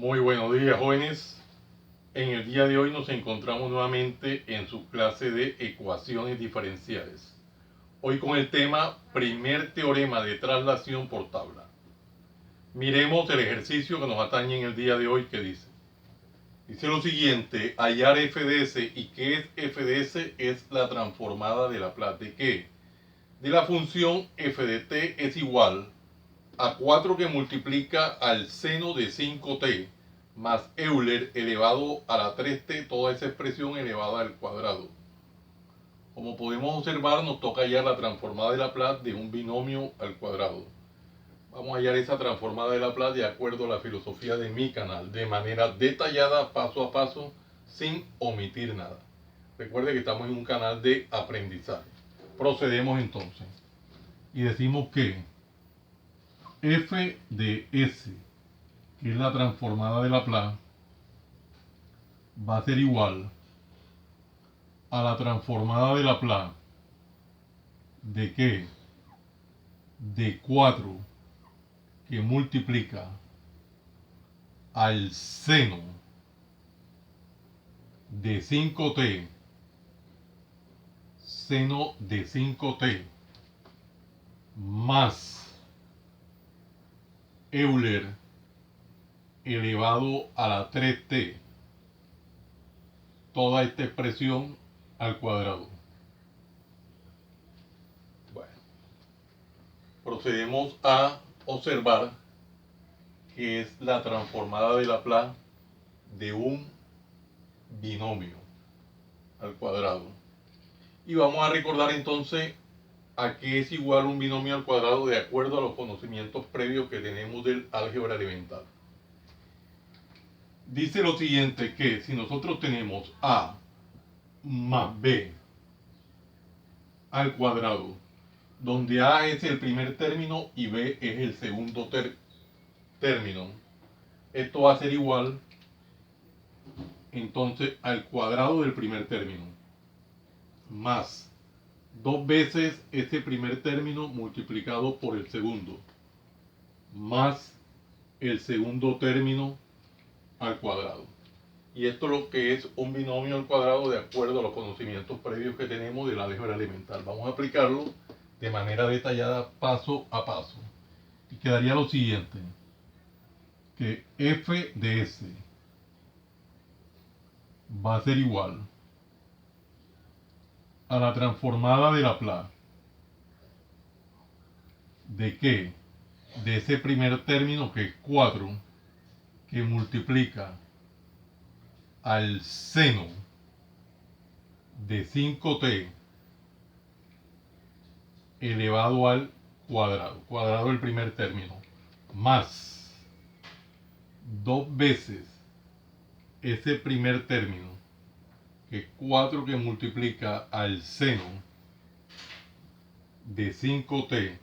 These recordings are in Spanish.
Muy buenos días, jóvenes. En el día de hoy nos encontramos nuevamente en su clase de ecuaciones diferenciales. Hoy con el tema primer teorema de traslación por tabla. Miremos el ejercicio que nos atañe en el día de hoy que dice. Dice lo siguiente, hallar f de s. ¿Y qué es f de s? Es la transformada de Laplace. ¿De qué? De la función f de t es igual a 4 que multiplica al seno de 5t más Euler elevado a la 3t, toda esa expresión elevada al cuadrado. Como podemos observar, nos toca hallar la transformada de Laplace de un binomio al cuadrado. Vamos a hallar esa transformada de Laplace de acuerdo a la filosofía de mi canal, de manera detallada, paso a paso, sin omitir nada. Recuerde que estamos en un canal de aprendizaje. Procedemos entonces y decimos que f de s, que es la transformada de Laplace, va a ser igual a la transformada de Laplace de qué? De 4 que multiplica al seno de 5t, seno de 5t, más Euler elevado a la 3t, toda esta expresión al cuadrado. Bueno, procedemos a observar que es la transformada de Laplace de un binomio al cuadrado. Y vamos a recordar entonces a qué es igual un binomio al cuadrado de acuerdo a los conocimientos previos que tenemos del álgebra elemental. Dice lo siguiente, que si nosotros tenemos a más b al cuadrado, donde a es el primer término y b es el segundo término, esto va a ser igual entonces al cuadrado del primer término más dos veces ese primer término multiplicado por el segundo más el segundo término al cuadrado. Y esto es lo que es un binomio al cuadrado de acuerdo a los conocimientos previos que tenemos del álgebra elemental. Vamos a aplicarlo de manera detallada paso a paso. Y quedaría lo siguiente, que f de s va a ser igual a la transformada de Laplace. ¿De qué? De ese primer término que es 4, que multiplica al seno de 5t elevado al cuadrado, cuadrado del primer término, más dos veces ese primer término, que es 4 que multiplica al seno de 5t,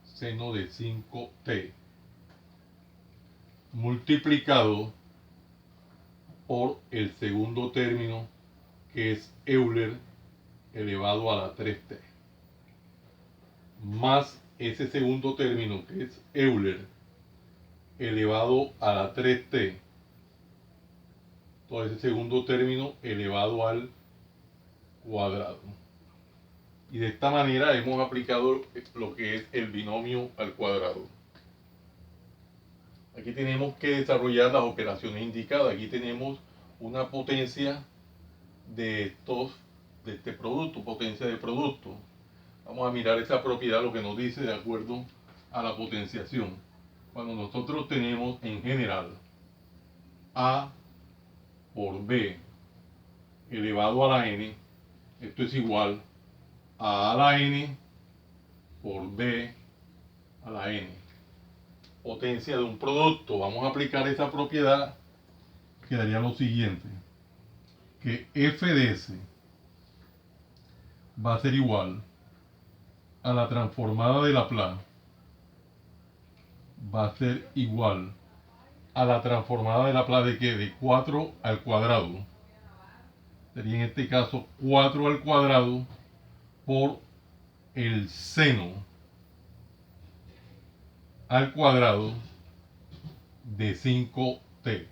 seno de 5t, multiplicado por el segundo término, que es Euler elevado a la 3t, más ese segundo término, que es Euler elevado a la 3t, todo ese segundo término elevado al cuadrado. Y de esta manera hemos aplicado lo que es el binomio al cuadrado. Aquí tenemos que desarrollar las operaciones indicadas. Aquí tenemos una potencia de este producto, potencia de producto. Vamos a mirar esa propiedad, lo que nos dice de acuerdo a la potenciación. Cuando nosotros tenemos en general a por b elevado a la n, esto es igual a la n por b a la n. Potencia de un producto. Vamos a aplicar esa propiedad. Quedaría lo siguiente, que f de s va a ser igual a la transformada de Laplace, va a ser igual a la transformada de Laplace de que de 4 al cuadrado, sería en este caso 4 al cuadrado por el seno al cuadrado de 5t.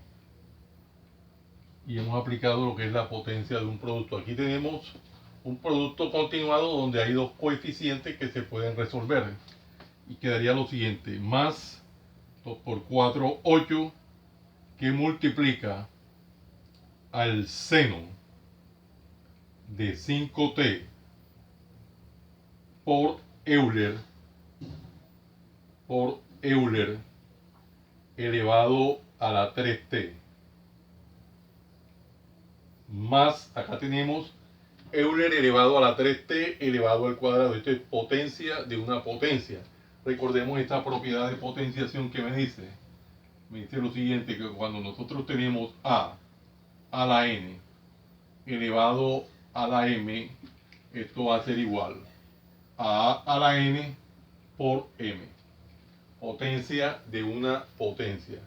Y hemos aplicado lo que es la potencia de un producto. Aquí tenemos un producto continuado donde hay dos coeficientes que se pueden resolver. Y quedaría lo siguiente: más 2 por 4, 8, que multiplica al seno de 5t por Euler elevado a la 3t. Más, acá tenemos Euler elevado a la 3t elevado al cuadrado. Esto es potencia de una potencia. Recordemos esta propiedad de potenciación que me dice. Me dice lo siguiente, que cuando nosotros tenemos a la n elevado a la m, esto va a ser igual a la n por m. Potencia de una potencia.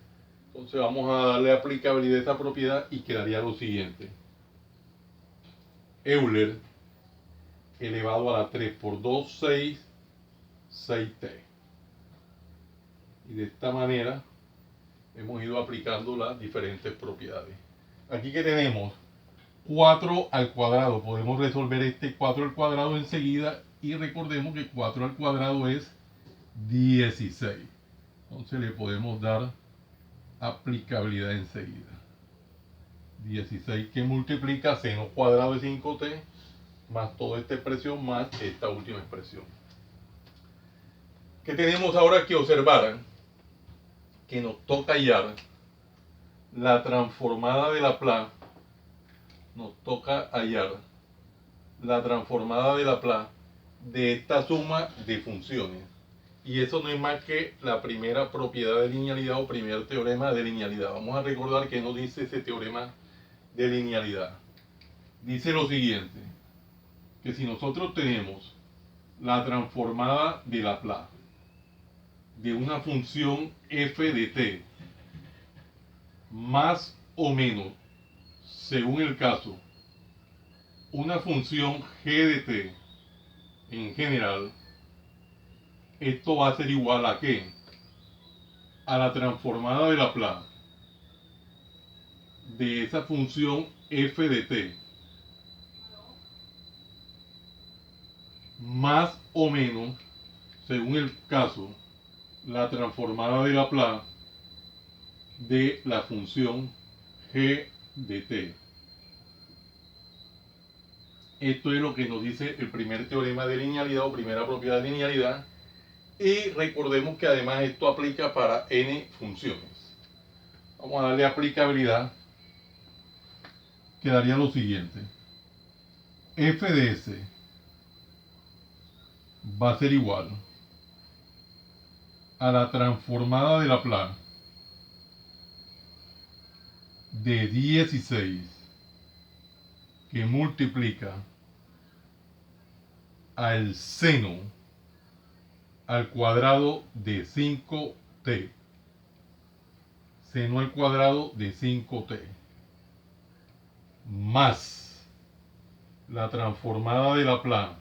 Entonces vamos a darle aplicabilidad a esta propiedad y quedaría lo siguiente: Euler elevado a la 3 por 2, 6, 6t. Y de esta manera hemos ido aplicando las diferentes propiedades. Aquí que tenemos 4 al cuadrado, podemos resolver este 4 al cuadrado enseguida, y recordemos que 4 al cuadrado es 16. Entonces le podemos dar aplicabilidad enseguida. 16 que multiplica seno cuadrado de 5t más toda esta expresión más esta última expresión. ¿Qué tenemos ahora que observar? Que nos toca hallar la transformada de Laplace. Nos toca hallar la transformada de Laplace de esta suma de funciones. Y eso no es más que la primera propiedad de linealidad o primer teorema de linealidad. Vamos a recordar que nos dice ese teorema de linealidad. Dice lo siguiente: que si nosotros tenemos la transformada de Laplace de una función f de t más o menos, según el caso, una función g de t en general, esto va a ser igual a ¿qué? A la transformada de Laplace de esa función f de t más o menos, según el caso, la transformada de Laplace de la función g de t. Esto es lo que nos dice el primer teorema de linealidad o primera propiedad de linealidad. Y recordemos que además esto aplica para n funciones. Vamos a darle aplicabilidad. Quedaría lo siguiente: f de s va a ser igual a la transformada de Laplace de 16 que multiplica al seno al cuadrado de 5t. Seno al cuadrado de 5t más la transformada de Laplace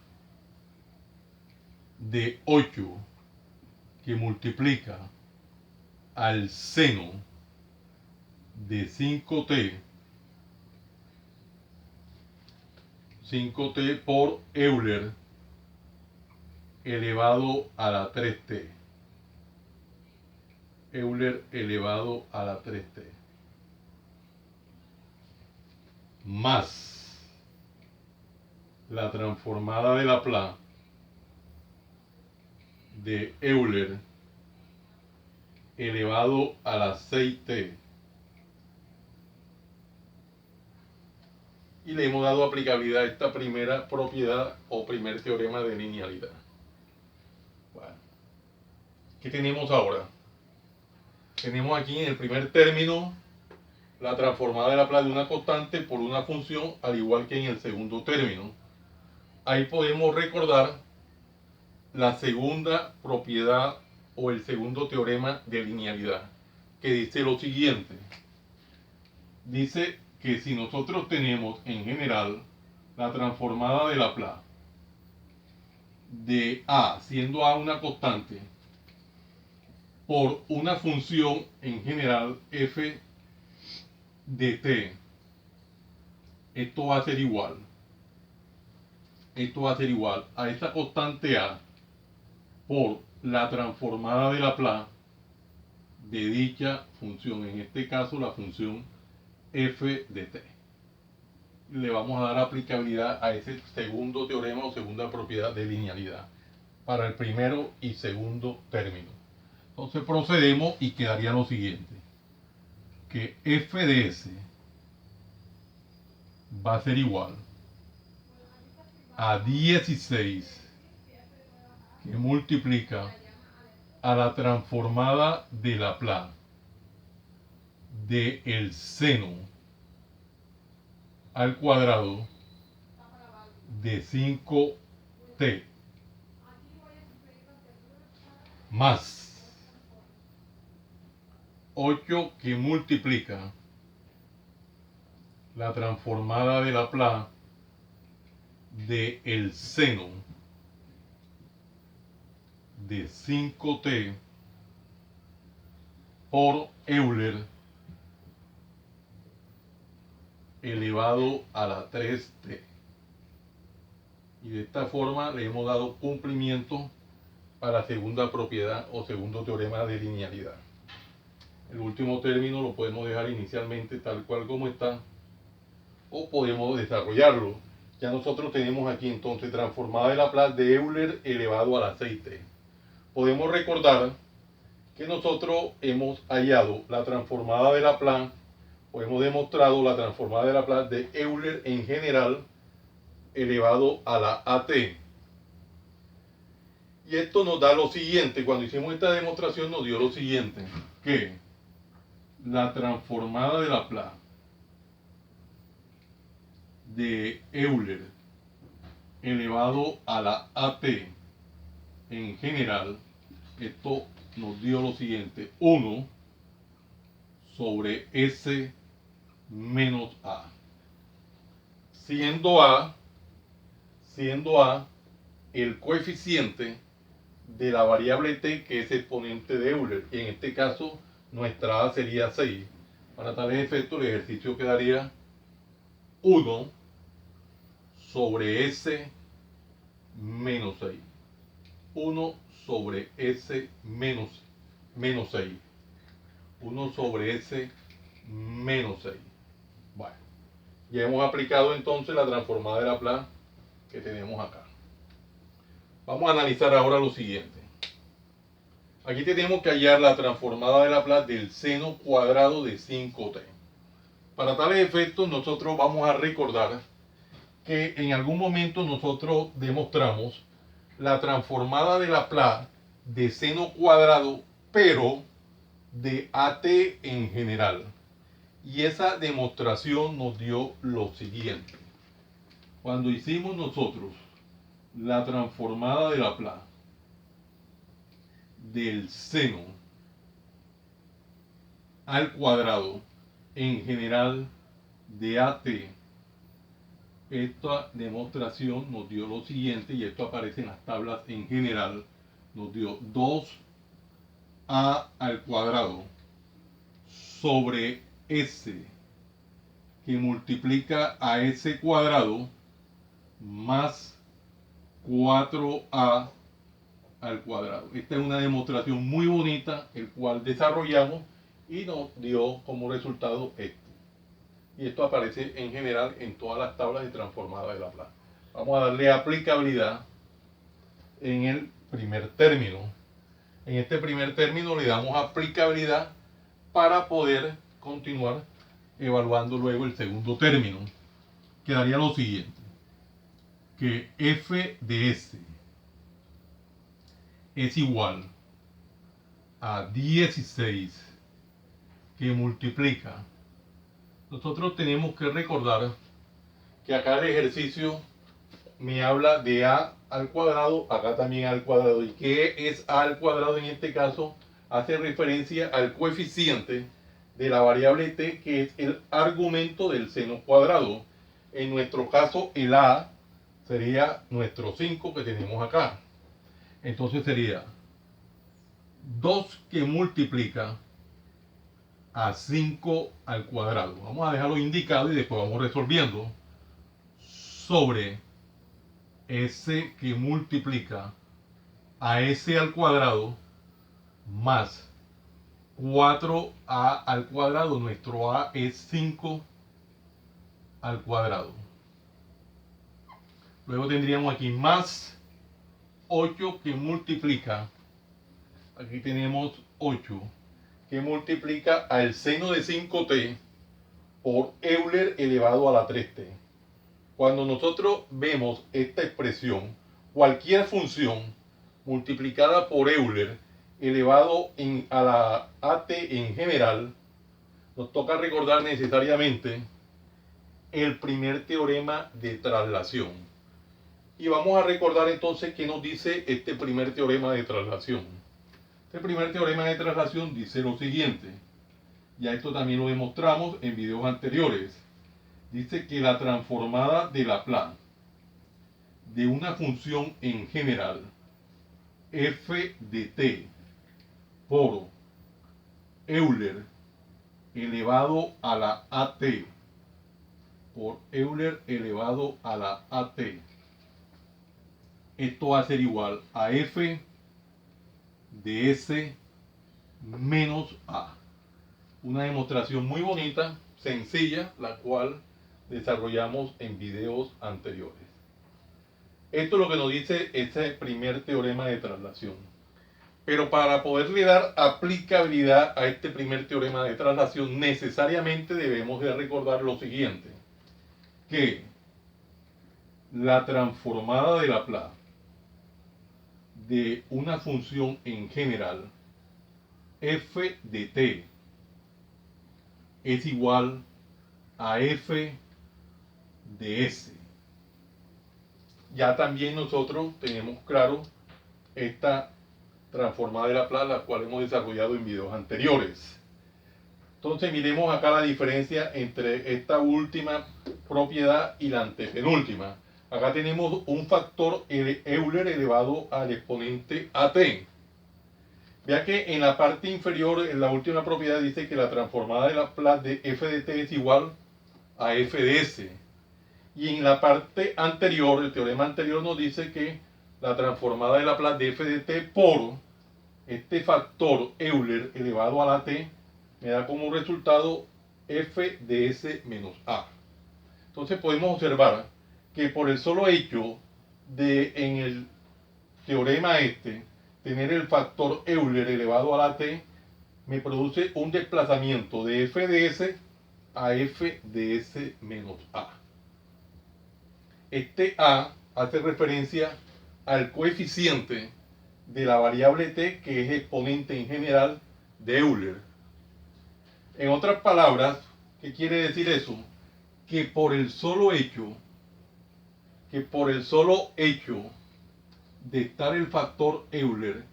de 8 que multiplica al seno de 5t por Euler elevado a la 3t. Euler elevado a la 3t más la transformada de Laplace de Euler elevado a la 6t. Y le hemos dado aplicabilidad a esta primera propiedad o primer teorema de linealidad. Bueno, ¿qué tenemos ahora? Tenemos aquí en el primer término la transformada de Laplace de una constante por una función, al igual que en el segundo término. Ahí podemos recordar la segunda propiedad o el segundo teorema de linealidad, que dice lo siguiente. Dice que si nosotros tenemos en general la transformada de Laplace de a, siendo a una constante, por una función en general f de t. Esto va a ser igual. Esto va a ser igual a esta constante a por la transformada de Laplace de dicha función, en este caso la función f de t. Le vamos a dar aplicabilidad a ese segundo teorema o segunda propiedad de linealidad para el primero y segundo término. Entonces procedemos y quedaría lo siguiente, que f de s va a ser igual a 16 que multiplica a la transformada de Laplace de el seno al cuadrado de 5t más 8 que multiplica la transformada de Laplace de el seno de 5t por Euler elevado a la 3t. Y de esta forma le hemos dado cumplimiento a la segunda propiedad o segundo teorema de linealidad. El último término lo podemos dejar inicialmente tal cual como está, o podemos desarrollarlo. Ya nosotros tenemos aquí entonces transformada de Laplace de Euler elevado a la 6t. Podemos recordar que nosotros hemos hallado la transformada de Laplace, o hemos demostrado la transformada de Laplace de Euler en general elevado a la AT. Y esto nos da lo siguiente, cuando hicimos esta demostración nos dio lo siguiente, que la transformada de Laplace de Euler elevado a la AT en general, esto nos dio lo siguiente, 1 sobre S menos A. Siendo A el coeficiente de la variable t que es exponente de Euler. Y en este caso nuestra A sería 6. Para tales efectos el ejercicio quedaría 1 sobre S menos 6. 1 sobre S menos 6. 1 sobre S menos 6. Bueno, ya hemos aplicado entonces la transformada de Laplace que tenemos acá. Vamos a analizar ahora lo siguiente. Aquí tenemos que hallar la transformada de Laplace del seno cuadrado de 5t. Para tales efectos nosotros vamos a recordar que en algún momento nosotros demostramos la transformada de Laplace de seno cuadrado, pero de AT en general. Y esa demostración nos dio lo siguiente. Cuando hicimos nosotros la transformada de Laplace del seno al cuadrado en general de AT, esta demostración nos dio lo siguiente, y esto aparece en las tablas en general, nos dio 2a al cuadrado sobre s que multiplica a s cuadrado más 4a al cuadrado. Esta es una demostración muy bonita, el cual desarrollamos y nos dio como resultado esto. Y esto aparece en general en todas las tablas de transformada de Laplace. Vamos a darle aplicabilidad en el primer término. En este primer término le damos aplicabilidad para poder continuar evaluando luego el segundo término. Quedaría lo siguiente, que f de s es igual a 16 que multiplica. Nosotros tenemos que recordar que acá el ejercicio me habla de a al cuadrado, acá también a al cuadrado. ¿Y qué es a al cuadrado en este caso? Hace referencia al coeficiente de la variable t, que es el argumento del seno cuadrado. En nuestro caso el a sería nuestro 5 que tenemos acá. Entonces sería 2 que multiplica a 5 al cuadrado. Vamos a dejarlo indicado y después vamos resolviendo. Sobre S que multiplica a S al cuadrado más 4a al cuadrado. Nuestro a es 5 al cuadrado. Luego tendríamos aquí más 8 que multiplica, aquí tenemos 8 que multiplica al seno de 5t por Euler elevado a la 3t. Cuando nosotros vemos esta expresión, cualquier función multiplicada por Euler elevado a la at en general, nos toca recordar necesariamente el primer teorema de traslación. Y vamos a recordar entonces qué nos dice este primer teorema de traslación. Este primer teorema de traslación dice lo siguiente. Ya esto también lo demostramos en videos anteriores. Dice que la transformada de Laplace de una función en general f de t por Euler elevado a la at por Euler elevado a la at, esto va a ser igual a f de s menos a. Una demostración muy bonita, sencilla, la cual desarrollamos en videos anteriores. Esto es lo que nos dice este primer teorema de traslación. Pero para poderle dar aplicabilidad a este primer teorema de traslación, necesariamente debemos de recordar lo siguiente, que la transformada de Laplace de una función en general f de t es igual a f de s. Ya también nosotros tenemos claro esta transformada de Laplace, la cual hemos desarrollado en videos anteriores. Entonces miremos acá la diferencia entre esta última propiedad y la antepenúltima. Acá tenemos un factor Euler elevado al exponente at. Vea que en la parte inferior, en la última propiedad, dice que la transformada de Laplace de f de t es igual a f de s. Y en la parte anterior, el teorema anterior nos dice que la transformada de Laplace de f de t por este factor Euler elevado a la t me da como resultado f de s menos a. Entonces podemos observar que por el solo hecho de en el teorema tener el factor Euler elevado a la t, me produce un desplazamiento de f de s a f de s menos a. Este a hace referencia al coeficiente de la variable t, que es exponente en general de Euler. En otras palabras, ¿qué quiere decir eso? Que por el solo hecho de estar el factor Euler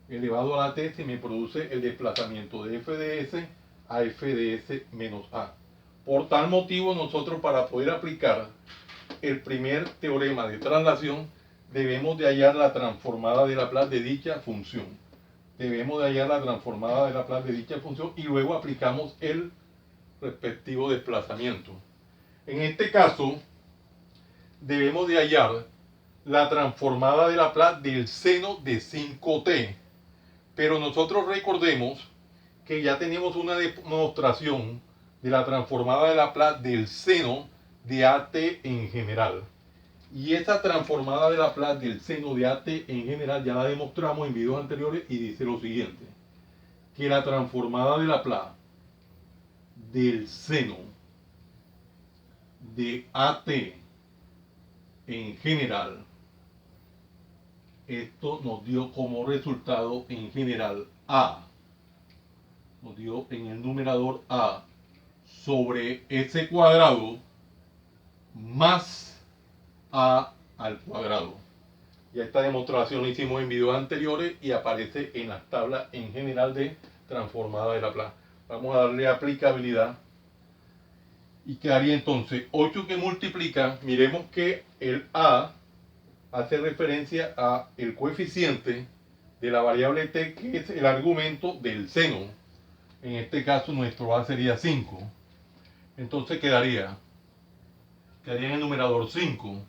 elevado a la t, se me produce el desplazamiento de f de s a f de s menos a. Por tal motivo, nosotros, para poder aplicar el primer teorema de traslación, debemos de hallar la transformada de Laplace de dicha función. Debemos de hallar la transformada de Laplace de dicha función y luego aplicamos el respectivo desplazamiento. En este caso, debemos de hallar la transformada de Laplace del seno de 5t. Pero nosotros recordemos que ya tenemos una demostración de la transformada de Laplace del seno de at en general. Y esa transformada de Laplace del seno de at en general ya la demostramos en videos anteriores y dice lo siguiente, que la transformada de Laplace del seno de at en general, esto nos dio como resultado en general a, nos dio en el numerador a sobre s cuadrado más a al cuadrado. Ya esta demostración la hicimos en videos anteriores y aparece en las tablas en general de transformada de Laplace. Vamos a darle aplicabilidad y quedaría entonces 8 que multiplica. Miremos que el a hace referencia a el coeficiente de la variable t, que es el argumento del seno. En este caso nuestro a sería 5. Entonces quedaría en el numerador 5,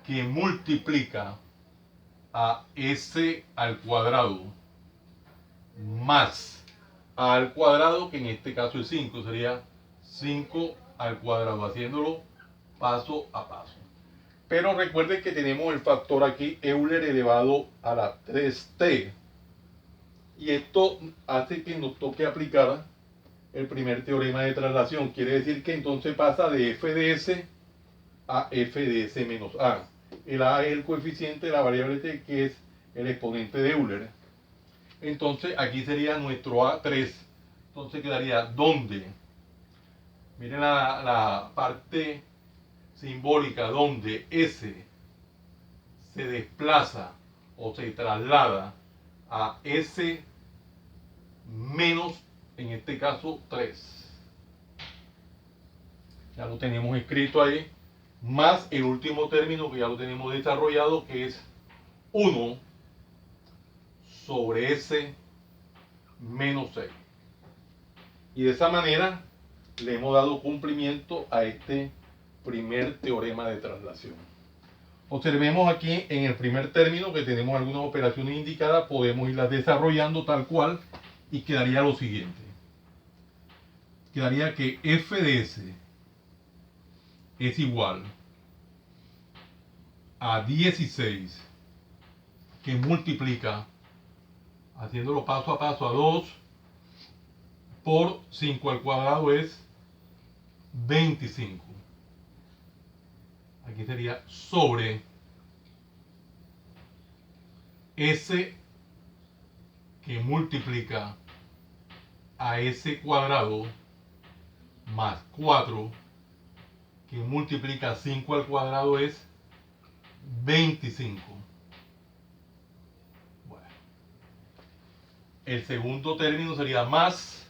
que multiplica a s al cuadrado más a al cuadrado, que en este caso es 5, sería 5 al cuadrado, haciéndolo paso a paso. Pero recuerden que tenemos el factor aquí, Euler elevado a la 3t. Y esto hace que nos toque aplicar el primer teorema de traslación. Quiere decir que entonces pasa de f de s a f de s menos a. El a es el coeficiente de la variable t, que es el exponente de Euler. Entonces aquí sería nuestro a3. Entonces quedaría donde, miren la parte simbólica, donde s se desplaza o se traslada a s menos, en este caso, 3. Ya lo tenemos escrito ahí, más el último término que ya lo tenemos desarrollado, que es 1 sobre s menos 6. Y de esa manera le hemos dado cumplimiento a este primer teorema de traslación. Observemos aquí en el primer término que tenemos algunas operaciones indicadas, podemos irlas desarrollando tal cual y quedaría lo siguiente. Quedaría que f de s es igual a 16, que multiplica, haciéndolo paso a paso, a 2 por 5 al cuadrado es 25. Aquí sería sobre s, que multiplica a s cuadrado, más 4, que multiplica 5 al cuadrado es 25. Bueno, el segundo término sería más,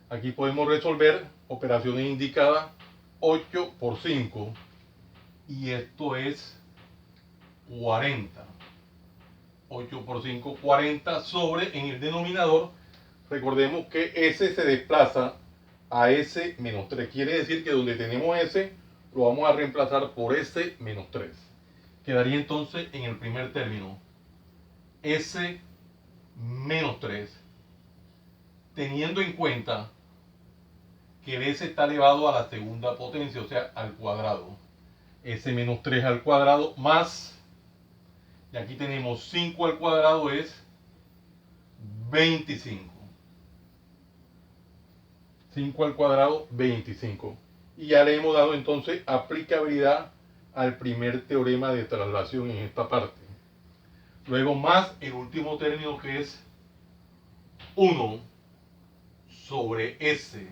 aquí podemos resolver operaciones indicadas, 8 por 5, y esto es 40. 8 por 5, 40, sobre, en el denominador, recordemos que s se desplaza a s menos 3. Quiere decir que donde tenemos s, lo vamos a reemplazar por s menos 3. Quedaría entonces en el primer término s menos 3, teniendo en cuenta que el s está elevado a la segunda potencia, o sea, al cuadrado. S menos 3 al cuadrado más, y aquí tenemos 5 al cuadrado es 25. 5 al cuadrado, 25. Y ya le hemos dado entonces aplicabilidad al primer teorema de traslación en esta parte. Luego más el último término, que es 1 sobre s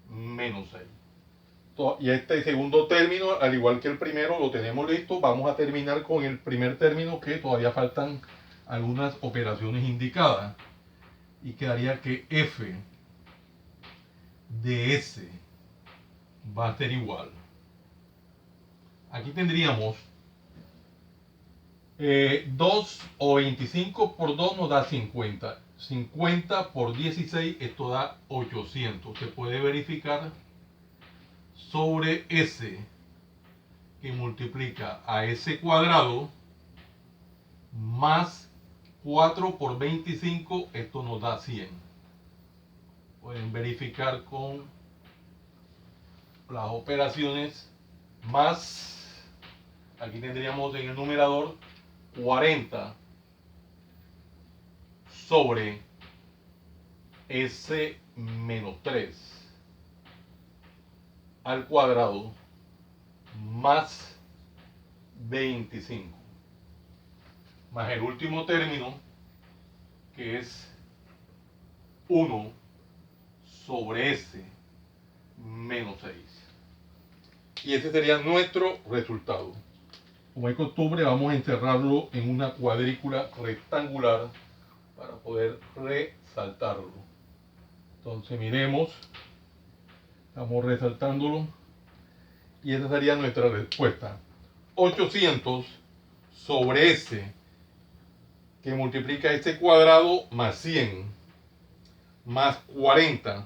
menos 6. Y este segundo término, al igual que el primero, lo tenemos listo. Vamos a terminar con el primer término, que todavía faltan algunas operaciones indicadas. Y quedaría que f de s va a ser igual. Aquí tendríamos 2 o 25 por 2 nos da 50. 50 por 16, esto da 800. Se puede verificar sobre s, que multiplica a s cuadrado, más 4 por 25, esto nos da 100. Pueden verificar con las operaciones, más, aquí tendríamos en el numerador 40 sobre s menos 3 al cuadrado, más 25, más el último término, que es 1 sobre s menos 6. Y ese sería nuestro resultado. Como es costumbre, vamos a encerrarlo en una cuadrícula rectangular para poder resaltarlo. Entonces miremos, estamos resaltándolo, y esa sería nuestra respuesta. 800 sobre s que multiplica ese cuadrado más 100 más 40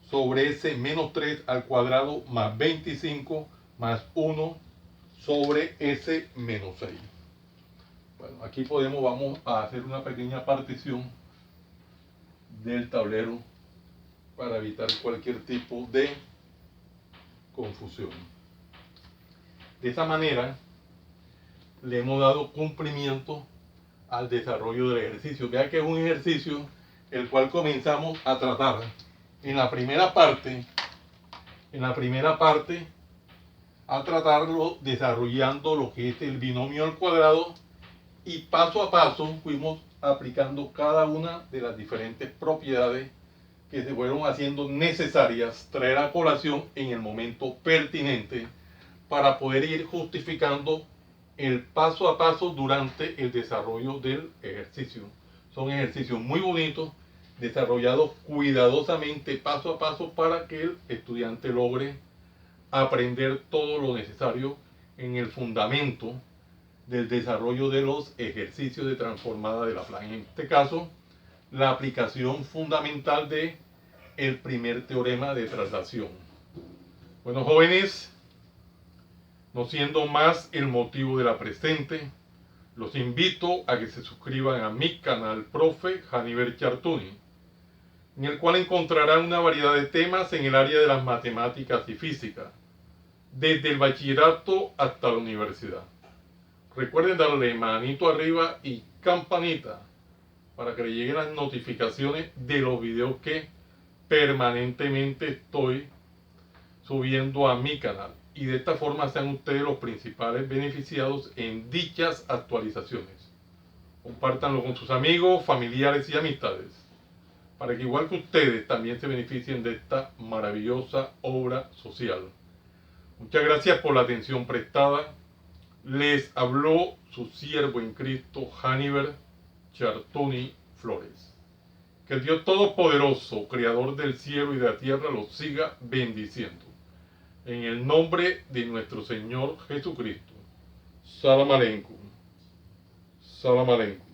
sobre ese menos 3 al cuadrado más 25 más 1 sobre ese menos 6. Bueno, aquí vamos a hacer una pequeña partición del tablero para evitar cualquier tipo de confusión. De esa manera le hemos dado cumplimiento al desarrollo del ejercicio. Vea que es un ejercicio el cual comenzamos a tratar en la primera parte a tratarlo desarrollando lo que es el binomio al cuadrado, y paso a paso fuimos aplicando cada una de las diferentes propiedades que se fueron haciendo necesarias traer a colación en el momento pertinente para poder ir justificando el paso a paso durante el desarrollo del ejercicio. Son ejercicios muy bonitos, desarrollados cuidadosamente paso a paso para que el estudiante logre aprender todo lo necesario en el fundamento del desarrollo de los ejercicios de transformada de Laplace. En este caso, la aplicación fundamental de el primer teorema de traslación. Bueno, jóvenes, no siendo más el motivo de la presente, los invito a que se suscriban a mi canal Profe Haniver Chartuni, en el cual encontrarán una variedad de temas en el área de las matemáticas y física, desde el bachillerato hasta la universidad. Recuerden darle manito arriba y campanita para que le lleguen las notificaciones de los videos que permanentemente estoy subiendo a mi canal, y de esta forma sean ustedes los principales beneficiados en dichas actualizaciones. Compártanlo con sus amigos, familiares y amistades, para que igual que ustedes también se beneficien de esta maravillosa obra social. Muchas gracias por la atención prestada. Les habló su siervo en Cristo, Haniver Chartuni Flores. Que el Dios Todopoderoso, Creador del cielo y de la tierra, los siga bendiciendo. En el nombre de nuestro Señor Jesucristo. Salam aleikum. Salam aleikum.